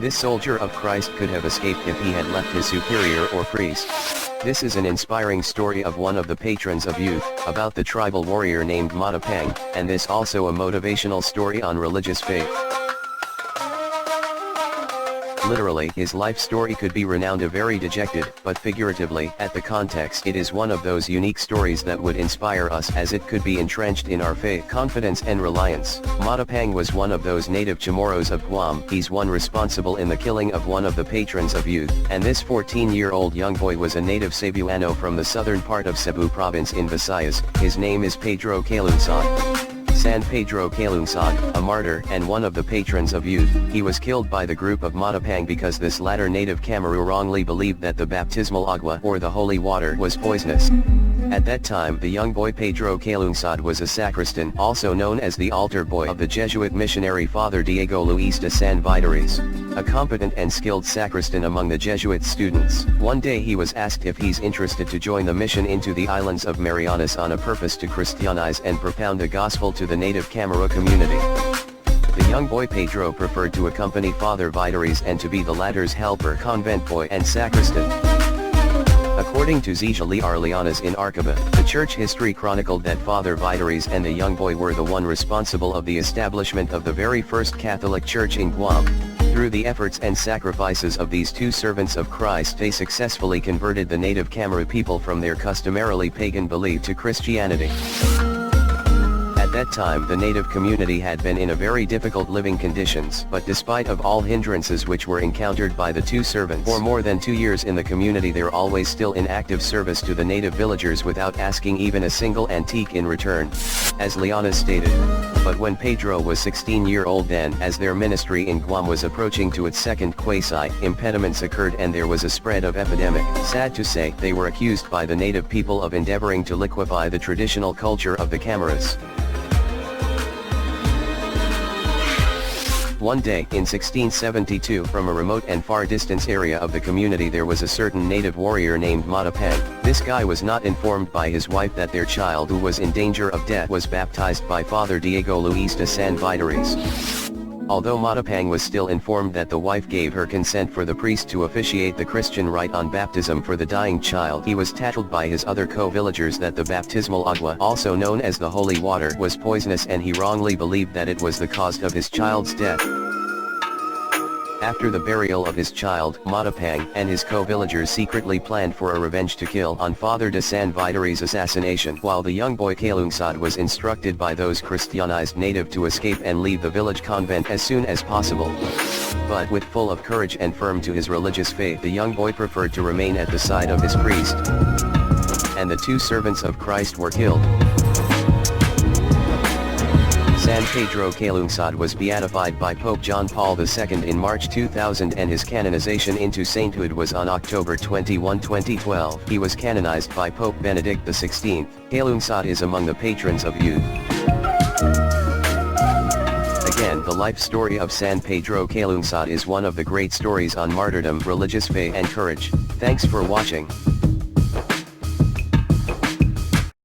This soldier of Christ could have escaped if he had left his superior or priest. This is an inspiring story of one of the patrons of youth, about the tribal warrior named Matapang, and this also a motivational story on religious faith. Literally, his life story could be renowned a very dejected, but figuratively, at the context, it is one of those unique stories that would inspire us as it could be entrenched in our faith, confidence and reliance. Matapang was one of those native Chamorros of Guam. He's one responsible in the killing of one of the patrons of youth, and this 14-year-old young boy was a native Cebuano from the southern part of Cebu province in Visayas. His name is Pedro Calungsod. San Pedro Calungsod, a martyr and one of the patrons of youth. He was killed by the group of Matapang because this latter native Camaru wrongly believed that the baptismal agua or the holy water was poisonous. At that time the young boy Pedro Calungsod was a sacristan, also known as the altar boy of the Jesuit missionary Father Diego Luis de San Vitaris, a competent and skilled sacristan among the Jesuit students. One day he was asked if he's interested to join the mission into the islands of Marianas on a purpose to Christianize and propound the gospel to the native Camaru community. The young boy Pedro preferred to accompany Father Vitaris and to be the latter's helper, convent boy and sacristan. According to Zija Arlianas in Archiva, the church history chronicled that Father Vitaris and the young boy were the one responsible of the establishment of the very first Catholic church in Guam. Through the efforts and sacrifices of these two servants of Christ, they successfully converted the native Camaru people from their customarily pagan belief to Christianity. At that time the native community had been in a very difficult living conditions, but despite of all hindrances which were encountered by the two servants for more than 2 years in the community, they're always still in active service to the native villagers without asking even a single antique in return, as Lianas stated. But when Pedro was 16-year-old then, as their ministry in Guam was approaching to its second quasi, impediments occurred and there was a spread of epidemic. Sad to say, they were accused by the native people of endeavoring to liquefy the traditional culture of the Camarus. One day, in 1672, from a remote and far distance area of the community there was a certain native warrior named Matapang. This guy was not informed by his wife that their child, who was in danger of death, was baptized by Father Diego Luis de San Vitaris. Although Matapang was still informed that the wife gave her consent for the priest to officiate the Christian rite on baptism for the dying child, he was tattled by his other co-villagers that the baptismal agua, also known as the holy water, was poisonous, and he wrongly believed that it was the cause of his child's death. After the burial of his child, Matapang and his co-villagers secretly planned for a revenge to kill on Father de San Vitaris' assassination, while the young boy Calungsod was instructed by those Christianized native to escape and leave the village convent as soon as possible. But with full of courage and firm to his religious faith, the young boy preferred to remain at the side of his priest, and the two servants of Christ were killed. San Pedro Calungsod was beatified by Pope John Paul II in March 2000 and his canonization into sainthood was on October 21, 2012. He was canonized by Pope Benedict XVI. Calungsod is among the patrons of youth. Again, the life story of San Pedro Calungsod is one of the great stories on martyrdom, religious faith and courage. Thanks for watching.